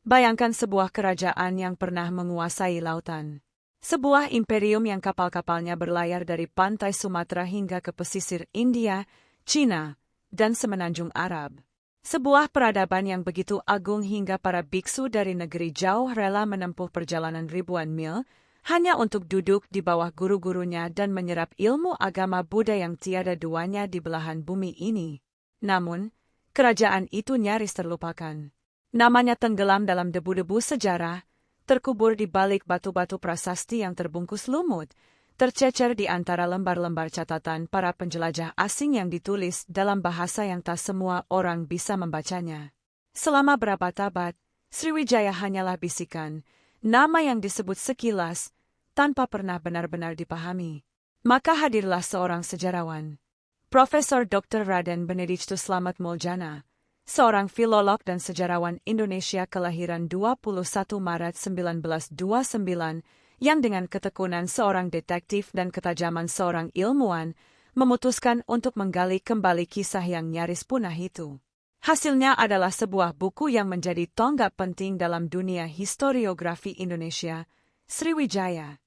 Bayangkan sebuah kerajaan yang pernah menguasai lautan. Sebuah imperium yang kapal-kapalnya berlayar dari pantai Sumatera hingga ke pesisir India, Cina, dan semenanjung Arab. Sebuah peradaban yang begitu agung hingga para biksu dari negeri jauh rela menempuh perjalanan ribuan mil, hanya untuk duduk di bawah guru-gurunya dan menyerap ilmu agama Buddha yang tiada duanya di belahan bumi ini. Namun, kerajaan itu nyaris terlupakan. Namanya tenggelam dalam debu-debu sejarah, terkubur di balik batu-batu prasasti yang terbungkus lumut, tercecer di antara lembar-lembar catatan para penjelajah asing yang ditulis dalam bahasa yang tak semua orang bisa membacanya. Selama berabad-abad, Sriwijaya hanyalah bisikan, nama yang disebut sekilas, tanpa pernah benar-benar dipahami. Maka hadirlah seorang sejarawan, Profesor Dr. Raden Benedictus Slamet Muljana, seorang filolog dan sejarawan Indonesia kelahiran 21 Maret 1929, yang dengan ketekunan seorang detektif dan ketajaman seorang ilmuwan, memutuskan untuk menggali kembali kisah yang nyaris punah itu. Hasilnya adalah sebuah buku yang menjadi tonggak penting dalam dunia historiografi Indonesia, Sriwijaya.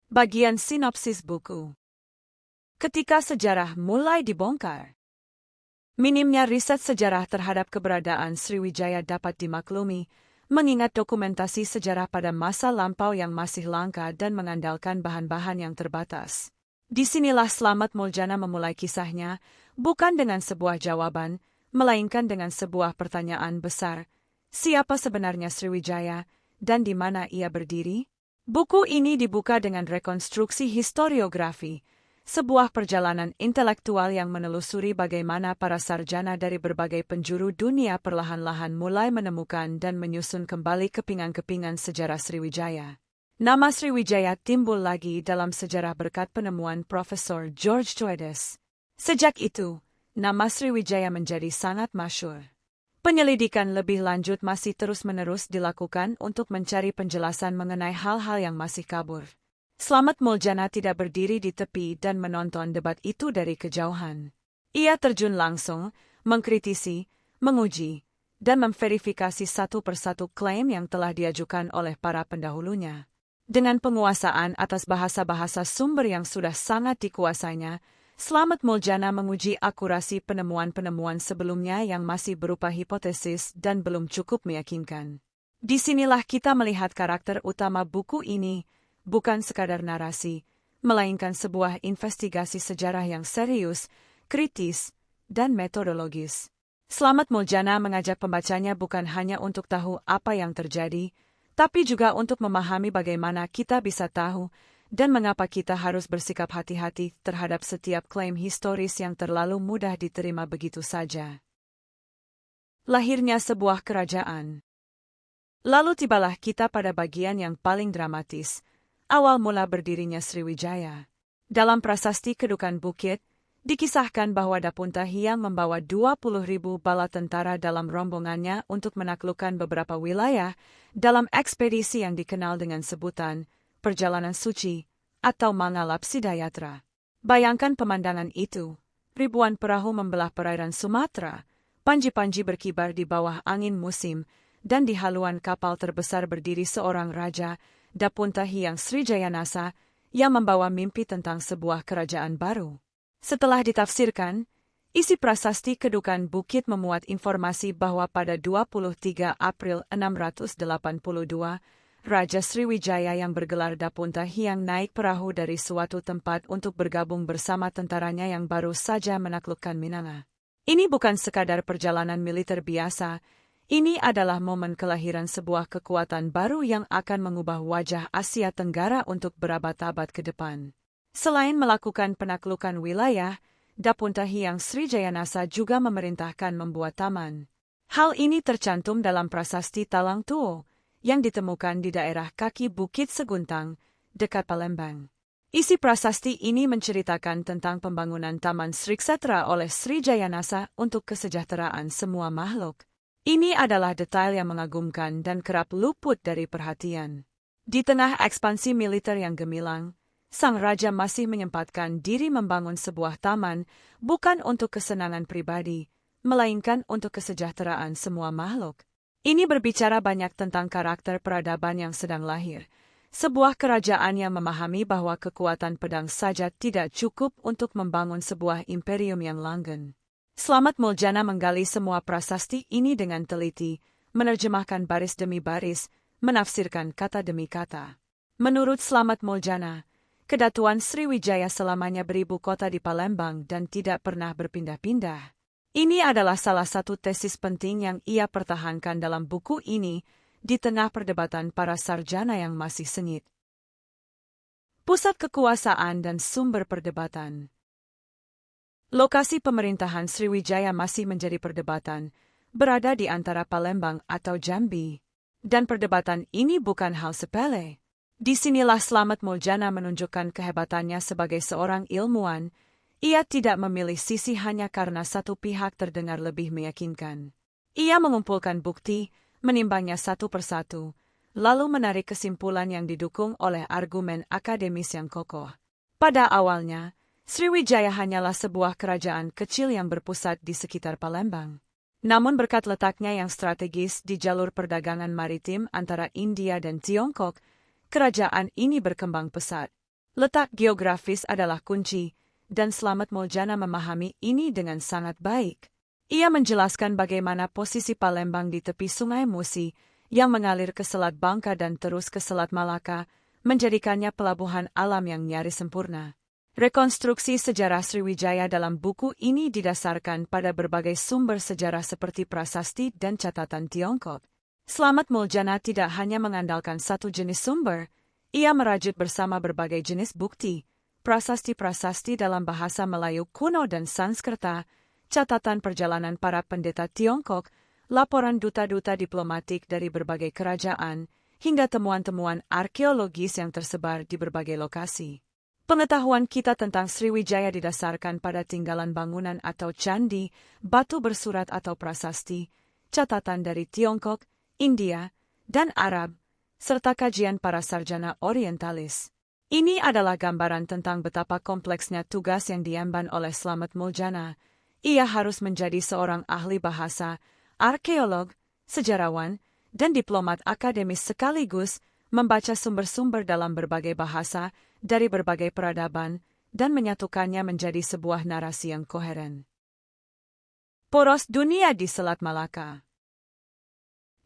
Bagian sinopsis buku. Ketika sejarah mulai dibongkar, minimnya riset sejarah terhadap keberadaan Sriwijaya dapat dimaklumi, mengingat dokumentasi sejarah pada masa lampau yang masih langka dan mengandalkan bahan-bahan yang terbatas. Disinilah Slamet Muljana memulai kisahnya, bukan dengan sebuah jawaban, melainkan dengan sebuah pertanyaan besar. Siapa sebenarnya Sriwijaya, dan di mana ia berdiri? Buku ini dibuka dengan rekonstruksi historiografi, sebuah perjalanan intelektual yang menelusuri bagaimana para sarjana dari berbagai penjuru dunia perlahan-lahan mulai menemukan dan menyusun kembali kepingan-kepingan sejarah Sriwijaya. Nama Sriwijaya timbul lagi dalam sejarah berkat penemuan Profesor George Coedes. Sejak itu, nama Sriwijaya menjadi sangat masyhur. Penyelidikan lebih lanjut masih terus-menerus dilakukan untuk mencari penjelasan mengenai hal-hal yang masih kabur. Slamet Muljana tidak berdiri di tepi dan menonton debat itu dari kejauhan. Ia terjun langsung, mengkritisi, menguji, dan memverifikasi satu persatu klaim yang telah diajukan oleh para pendahulunya. Dengan penguasaan atas bahasa-bahasa sumber yang sudah sangat dikuasainya, Slamet Muljana menguji akurasi penemuan-penemuan sebelumnya yang masih berupa hipotesis dan belum cukup meyakinkan. Disinilah kita melihat karakter utama buku ini, bukan sekadar narasi, melainkan sebuah investigasi sejarah yang serius, kritis, dan metodologis. Slamet Muljana mengajak pembacanya bukan hanya untuk tahu apa yang terjadi, tapi juga untuk memahami bagaimana kita bisa tahu dan mengapa kita harus bersikap hati-hati terhadap setiap klaim historis yang terlalu mudah diterima begitu saja. Lahirnya sebuah kerajaan. Lalu tibalah kita pada bagian yang paling dramatis, awal mula berdirinya Sriwijaya. Dalam prasasti Kedukan Bukit, dikisahkan bahwa Dapunta Hyang membawa 20.000 bala tentara dalam rombongannya untuk menaklukkan beberapa wilayah dalam ekspedisi yang dikenal dengan sebutan Perjalanan Suci atau Mangalapsidayatra. Bayangkan pemandangan itu, ribuan perahu membelah perairan Sumatera, panji-panji berkibar di bawah angin musim, dan di haluan kapal terbesar berdiri seorang raja, Dapunta Hyang Srijayanasa, yang membawa mimpi tentang sebuah kerajaan baru. Setelah ditafsirkan, isi prasasti Kedukan Bukit memuat informasi bahwa pada 23 April 682, Raja Sriwijaya yang bergelar Dapunta Hyang naik perahu dari suatu tempat untuk bergabung bersama tentaranya yang baru saja menaklukkan Minanga. Ini bukan sekadar perjalanan militer biasa, ini adalah momen kelahiran sebuah kekuatan baru yang akan mengubah wajah Asia Tenggara untuk berabad-abad ke depan. Selain melakukan penaklukan wilayah, Dapunta Hyang Srijayanasa juga memerintahkan membuat taman. Hal ini tercantum dalam prasasti Talang Tuo, yang ditemukan di daerah kaki Bukit Seguntang, dekat Palembang. Isi prasasti ini menceritakan tentang pembangunan Taman Srikshetra oleh Srijayanasa untuk kesejahteraan semua makhluk. Ini adalah detail yang mengagumkan dan kerap luput dari perhatian. Di tengah ekspansi militer yang gemilang, sang raja masih menyempatkan diri membangun sebuah taman bukan untuk kesenangan pribadi, melainkan untuk kesejahteraan semua makhluk. Ini berbicara banyak tentang karakter peradaban yang sedang lahir. Sebuah kerajaan yang memahami bahwa kekuatan pedang saja tidak cukup untuk membangun sebuah imperium yang langgeng. Slamet Muljana menggali semua prasasti ini dengan teliti, menerjemahkan baris demi baris, menafsirkan kata demi kata. Menurut Slamet Muljana, Kedatuan Sriwijaya selamanya beribu kota di Palembang dan tidak pernah berpindah-pindah. Ini adalah salah satu tesis penting yang ia pertahankan dalam buku ini, di tengah perdebatan para sarjana yang masih sengit. Pusat kekuasaan dan sumber perdebatan. Lokasi pemerintahan Sriwijaya masih menjadi perdebatan, berada di antara Palembang atau Jambi. Dan perdebatan ini bukan hal sepele. Disinilah Slamet Muljana menunjukkan kehebatannya sebagai seorang ilmuwan. Ia tidak memilih sisi hanya karena satu pihak terdengar lebih meyakinkan. Ia mengumpulkan bukti, menimbangnya satu persatu, lalu menarik kesimpulan yang didukung oleh argumen akademis yang kokoh. Pada awalnya, Sriwijaya hanyalah sebuah kerajaan kecil yang berpusat di sekitar Palembang. Namun berkat letaknya yang strategis di jalur perdagangan maritim antara India dan Tiongkok, kerajaan ini berkembang pesat. Letak geografis adalah kunci, dan Slamet Muljana memahami ini dengan sangat baik. Ia menjelaskan bagaimana posisi Palembang di tepi Sungai Musi, yang mengalir ke Selat Bangka dan terus ke Selat Malaka, menjadikannya pelabuhan alam yang nyaris sempurna. Rekonstruksi sejarah Sriwijaya dalam buku ini didasarkan pada berbagai sumber sejarah seperti prasasti dan catatan Tiongkok. Slamet Muljana tidak hanya mengandalkan satu jenis sumber, ia merajut bersama berbagai jenis bukti, prasasti-prasasti dalam bahasa Melayu kuno dan Sanskerta, catatan perjalanan para pendeta Tiongkok, laporan duta-duta diplomatik dari berbagai kerajaan, hingga temuan-temuan arkeologis yang tersebar di berbagai lokasi. Pengetahuan kita tentang Sriwijaya didasarkan pada tinggalan bangunan atau candi, batu bersurat atau prasasti, catatan dari Tiongkok, India, dan Arab, serta kajian para sarjana orientalis. Ini adalah gambaran tentang betapa kompleksnya tugas yang diemban oleh Slamet Muljana. Ia harus menjadi seorang ahli bahasa, arkeolog, sejarawan, dan diplomat akademis sekaligus, membaca sumber-sumber dalam berbagai bahasa, dari berbagai peradaban, dan menyatukannya menjadi sebuah narasi yang koheren. Poros dunia di Selat Malaka.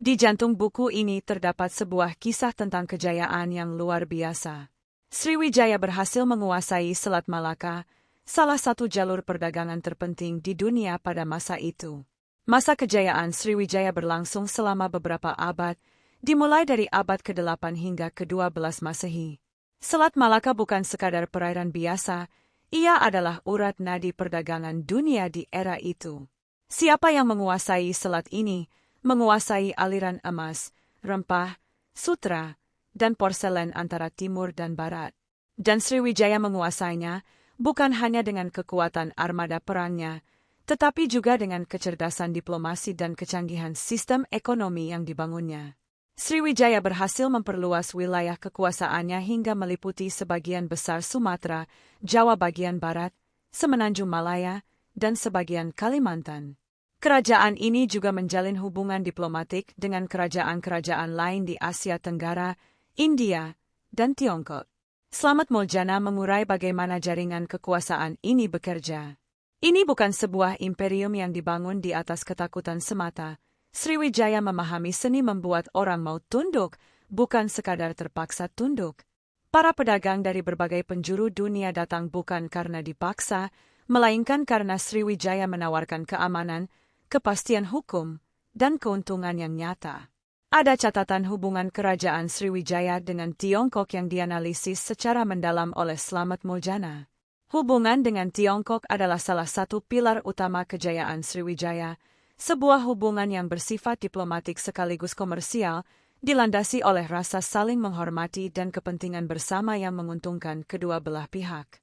Di jantung buku ini terdapat sebuah kisah tentang kejayaan yang luar biasa. Sriwijaya berhasil menguasai Selat Malaka, salah satu jalur perdagangan terpenting di dunia pada masa itu. Masa kejayaan Sriwijaya berlangsung selama beberapa abad, dimulai dari abad ke-8 hingga ke-12 Masehi. Selat Malaka bukan sekadar perairan biasa, ia adalah urat nadi perdagangan dunia di era itu. Siapa yang menguasai selat ini, menguasai aliran emas, rempah, sutra, dan porselen antara timur dan barat. Dan Sriwijaya menguasainya, bukan hanya dengan kekuatan armada perangnya, tetapi juga dengan kecerdasan diplomasi dan kecanggihan sistem ekonomi yang dibangunnya. Sriwijaya berhasil memperluas wilayah kekuasaannya hingga meliputi sebagian besar Sumatera, Jawa bagian barat, Semenanjung Malaya, dan sebagian Kalimantan. Kerajaan ini juga menjalin hubungan diplomatik dengan kerajaan-kerajaan lain di Asia Tenggara, India, dan Tiongkok. Slamet Muljana mengurai bagaimana jaringan kekuasaan ini bekerja. Ini bukan sebuah imperium yang dibangun di atas ketakutan semata. Sriwijaya memahami seni membuat orang mau tunduk, bukan sekadar terpaksa tunduk. Para pedagang dari berbagai penjuru dunia datang bukan karena dipaksa, melainkan karena Sriwijaya menawarkan keamanan, kepastian hukum, dan keuntungan yang nyata. Ada catatan hubungan kerajaan Sriwijaya dengan Tiongkok yang dianalisis secara mendalam oleh Slamet Muljana. Hubungan dengan Tiongkok adalah salah satu pilar utama kejayaan Sriwijaya, sebuah hubungan yang bersifat diplomatik sekaligus komersial, dilandasi oleh rasa saling menghormati dan kepentingan bersama yang menguntungkan kedua belah pihak.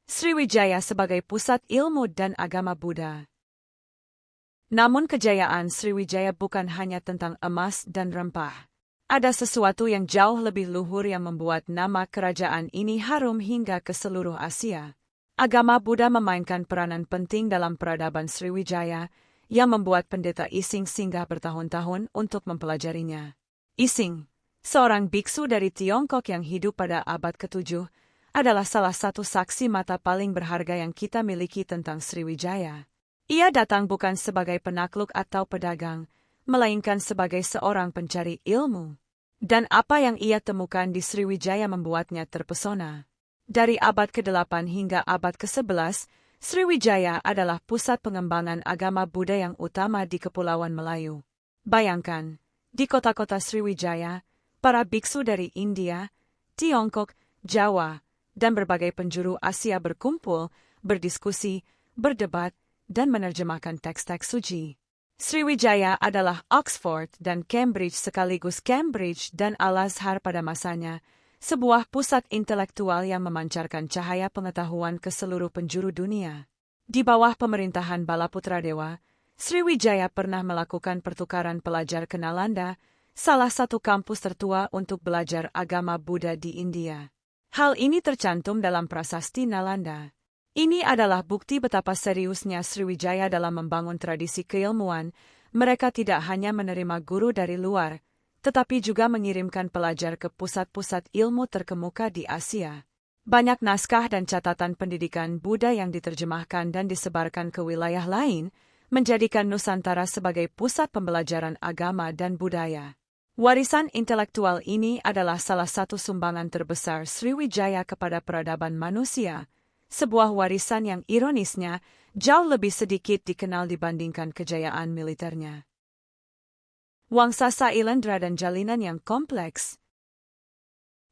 Sriwijaya sebagai pusat ilmu dan agama Buddha. Namun kejayaan Sriwijaya bukan hanya tentang emas dan rempah. Ada sesuatu yang jauh lebih luhur yang membuat nama kerajaan ini harum hingga ke seluruh Asia. Agama Buddha memainkan peranan penting dalam peradaban Sriwijaya, yang membuat pendeta Ising singgah bertahun-tahun untuk mempelajarinya. Ising, seorang biksu dari Tiongkok yang hidup pada abad ke-7, adalah salah satu saksi mata paling berharga yang kita miliki tentang Sriwijaya. Ia datang bukan sebagai penakluk atau pedagang, melainkan sebagai seorang pencari ilmu. Dan apa yang ia temukan di Sriwijaya membuatnya terpesona. Dari abad ke-8 hingga abad ke-11, Sriwijaya adalah pusat pengembangan agama Buddha yang utama di Kepulauan Melayu. Bayangkan, di kota-kota Sriwijaya, para biksu dari India, Tiongkok, Jawa, dan berbagai penjuru Asia berkumpul, berdiskusi, berdebat, dan menerjemahkan teks-teks suci. Sriwijaya adalah Oxford dan Cambridge sekaligus Cambridge dan Al-Azhar pada masanya, sebuah pusat intelektual yang memancarkan cahaya pengetahuan ke seluruh penjuru dunia. Di bawah pemerintahan Balaputradewa, Sriwijaya pernah melakukan pertukaran pelajar ke Nalanda, salah satu kampus tertua untuk belajar agama Buddha di India. Hal ini tercantum dalam prasasti Nalanda. Ini adalah bukti betapa seriusnya Sriwijaya dalam membangun tradisi keilmuan. Mereka tidak hanya menerima guru dari luar, tetapi juga mengirimkan pelajar ke pusat-pusat ilmu terkemuka di Asia. Banyak naskah dan catatan pendidikan Buddha yang diterjemahkan dan disebarkan ke wilayah lain, menjadikan Nusantara sebagai pusat pembelajaran agama dan budaya. Warisan intelektual ini adalah salah satu sumbangan terbesar Sriwijaya kepada peradaban manusia, sebuah warisan yang ironisnya jauh lebih sedikit dikenal dibandingkan kejayaan militernya. Wangsa Sailendra dan jalinan yang kompleks.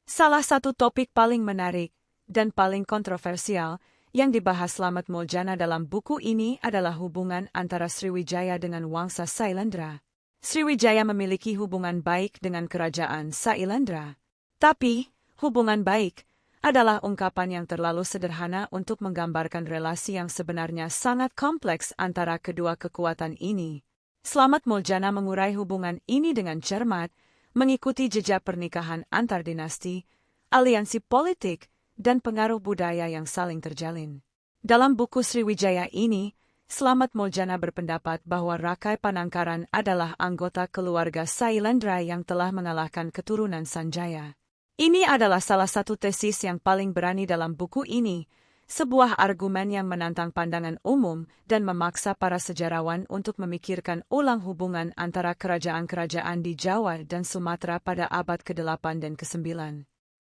Salah satu topik paling menarik dan paling kontroversial yang dibahas Slamet Muljana dalam buku ini adalah hubungan antara Sriwijaya dengan Wangsa Sailendra. Sriwijaya memiliki hubungan baik dengan kerajaan Sailendra. Tapi, hubungan baik adalah ungkapan yang terlalu sederhana untuk menggambarkan relasi yang sebenarnya sangat kompleks antara kedua kekuatan ini. Slamet Muljana mengurai hubungan ini dengan cermat, mengikuti jejak pernikahan antar dinasti, aliansi politik, dan pengaruh budaya yang saling terjalin. Dalam buku Sriwijaya ini, Slamet Muljana berpendapat bahwa Rakai Panangkaran adalah anggota keluarga Sailendra yang telah mengalahkan keturunan Sanjaya. Ini adalah salah satu tesis yang paling berani dalam buku ini, sebuah argumen yang menantang pandangan umum dan memaksa para sejarawan untuk memikirkan ulang hubungan antara kerajaan-kerajaan di Jawa dan Sumatera pada abad ke-8 dan ke-9.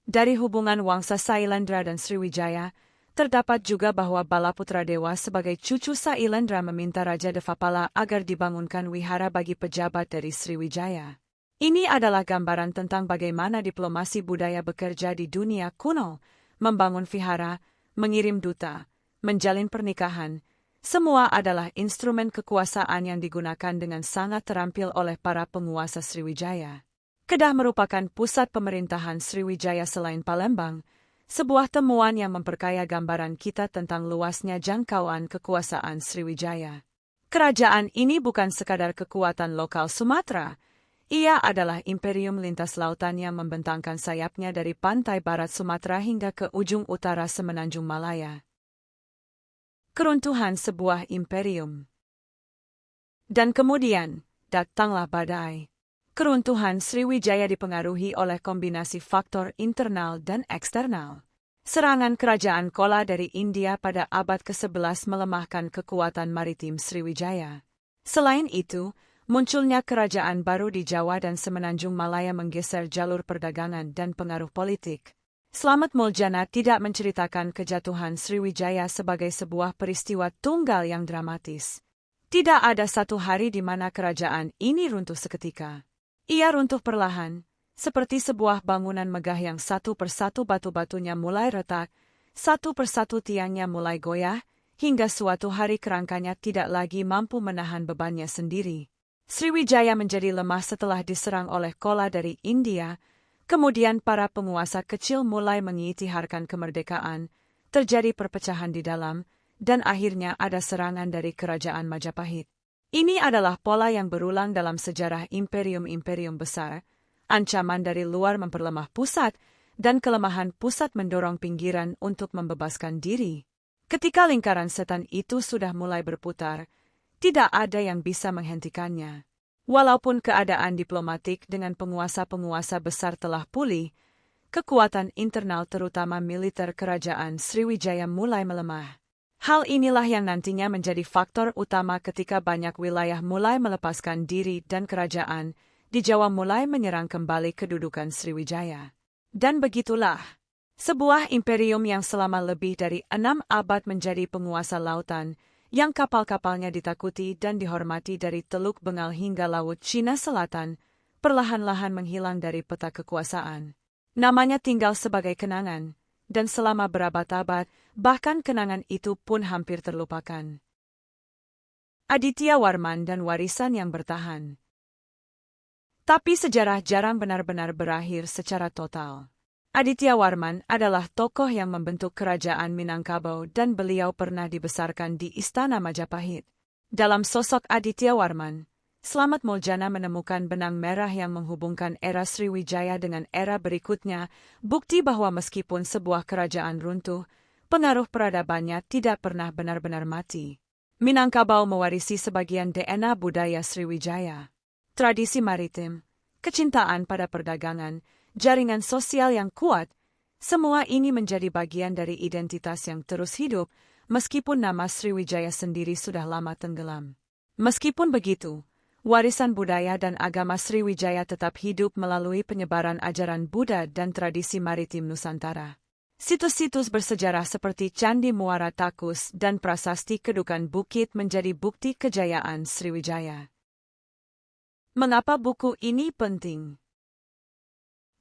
Dari hubungan Wangsa Sailendra dan Sriwijaya, terdapat juga bahwa Balaputradewa sebagai cucu Sailendra meminta Raja Devapala agar dibangunkan wihara bagi pejabat dari Sriwijaya. Ini adalah gambaran tentang bagaimana diplomasi budaya bekerja di dunia kuno, membangun vihara, mengirim duta, menjalin pernikahan. Semua adalah instrumen kekuasaan yang digunakan dengan sangat terampil oleh para penguasa Sriwijaya. Kedah merupakan pusat pemerintahan Sriwijaya selain Palembang, sebuah temuan yang memperkaya gambaran kita tentang luasnya jangkauan kekuasaan Sriwijaya. Kerajaan ini bukan sekadar kekuatan lokal Sumatera, ia adalah imperium lintas lautan yang membentangkan sayapnya dari pantai barat Sumatera hingga ke ujung utara Semenanjung Malaya. Keruntuhan sebuah imperium. Dan kemudian, datanglah badai. Keruntuhan Sriwijaya dipengaruhi oleh kombinasi faktor internal dan eksternal. Serangan kerajaan Chola dari India pada abad ke-11 melemahkan kekuatan maritim Sriwijaya. Selain itu, munculnya kerajaan baru di Jawa dan Semenanjung Malaya menggeser jalur perdagangan dan pengaruh politik. Slamet Muljana tidak menceritakan kejatuhan Sriwijaya sebagai sebuah peristiwa tunggal yang dramatis. Tidak ada satu hari di mana kerajaan ini runtuh seketika. Ia runtuh perlahan, seperti sebuah bangunan megah yang satu persatu batu-batunya mulai retak, satu persatu tiangnya mulai goyah, hingga suatu hari kerangkanya tidak lagi mampu menahan bebannya sendiri. Sriwijaya menjadi lemah setelah diserang oleh Chola dari India, kemudian para penguasa kecil mulai mengiktiharkan kemerdekaan, terjadi perpecahan di dalam, dan akhirnya ada serangan dari kerajaan Majapahit. Ini adalah pola yang berulang dalam sejarah imperium-imperium besar, ancaman dari luar memperlemah pusat, dan kelemahan pusat mendorong pinggiran untuk membebaskan diri. Ketika lingkaran setan itu sudah mulai berputar, Tidak ada yang bisa menghentikannya. Walaupun keadaan diplomatik dengan penguasa-penguasa besar telah pulih, kekuatan internal terutama militer kerajaan Sriwijaya mulai melemah. Hal inilah yang nantinya menjadi faktor utama ketika banyak wilayah mulai melepaskan diri dan kerajaan di Jawa mulai menyerang kembali kedudukan Sriwijaya. Dan begitulah, sebuah imperium yang selama lebih dari 6 abad menjadi penguasa lautan, yang kapal-kapalnya ditakuti dan dihormati dari Teluk Bengal hingga Laut Cina Selatan, perlahan-lahan menghilang dari peta kekuasaan. Namanya tinggal sebagai kenangan, dan selama berabad-abad, bahkan kenangan itu pun hampir terlupakan. Aditya Warman dan warisan yang bertahan. Tapi sejarah jarang benar-benar berakhir secara total. Aditya Warman adalah tokoh yang membentuk kerajaan Minangkabau dan beliau pernah dibesarkan di Istana Majapahit. Dalam sosok Aditya Warman, Slamet Muljana menemukan benang merah yang menghubungkan era Sriwijaya dengan era berikutnya, bukti bahwa meskipun sebuah kerajaan runtuh, pengaruh peradabannya tidak pernah benar-benar mati. Minangkabau mewarisi sebagian DNA budaya Sriwijaya. Tradisi maritim, kecintaan pada perdagangan, jaringan sosial yang kuat, semua ini menjadi bagian dari identitas yang terus hidup, meskipun nama Sriwijaya sendiri sudah lama tenggelam. Meskipun begitu, warisan budaya dan agama Sriwijaya tetap hidup melalui penyebaran ajaran Buddha dan tradisi maritim Nusantara. Situs-situs bersejarah seperti Candi Muara Takus dan Prasasti Kedukan Bukit menjadi bukti kejayaan Sriwijaya. Mengapa buku ini penting?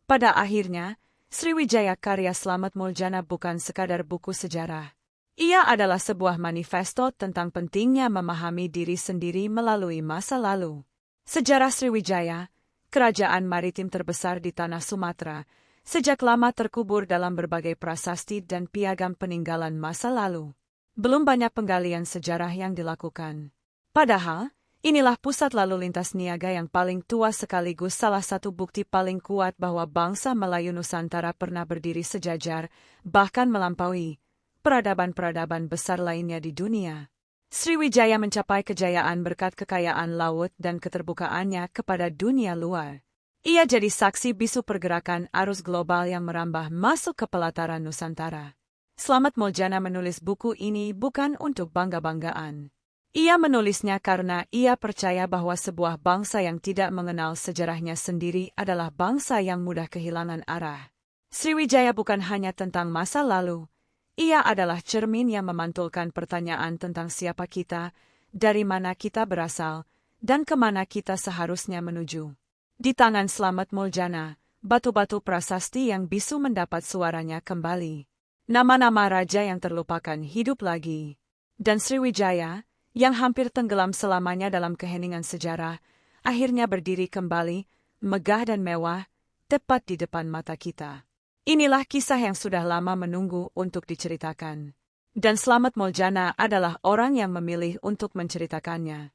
Pada akhirnya, Sriwijaya karya Slamet Muljana bukan sekadar buku sejarah. Ia adalah sebuah manifesto tentang pentingnya memahami diri sendiri melalui masa lalu. Sejarah Sriwijaya, kerajaan maritim terbesar di tanah Sumatera, sejak lama terkubur dalam berbagai prasasti dan piagam peninggalan masa lalu. Belum banyak penggalian sejarah yang dilakukan. Padahal, inilah pusat lalu lintas niaga yang paling tua sekaligus salah satu bukti paling kuat bahwa bangsa Melayu Nusantara pernah berdiri sejajar, bahkan melampaui peradaban-peradaban besar lainnya di dunia. Sriwijaya mencapai kejayaan berkat kekayaan laut dan keterbukaannya kepada dunia luar. Ia jadi saksi bisu pergerakan arus global yang merambah masuk ke pelataran Nusantara. Slamet Muljana menulis buku ini bukan untuk bangga-banggaan. Ia menulisnya karena ia percaya bahwa sebuah bangsa yang tidak mengenal sejarahnya sendiri adalah bangsa yang mudah kehilangan arah. Sriwijaya bukan hanya tentang masa lalu, ia adalah cermin yang memantulkan pertanyaan tentang siapa kita, dari mana kita berasal, dan kemana kita seharusnya menuju. Di tangan Slamet Muljana, batu-batu prasasti yang bisu mendapat suaranya kembali. Nama-nama raja yang terlupakan hidup lagi. Dan Sriwijaya, yang hampir tenggelam selamanya dalam keheningan sejarah, akhirnya berdiri kembali, megah dan mewah, tepat di depan mata kita. Inilah kisah yang sudah lama menunggu untuk diceritakan. Dan Slamet Muljana adalah orang yang memilih untuk menceritakannya.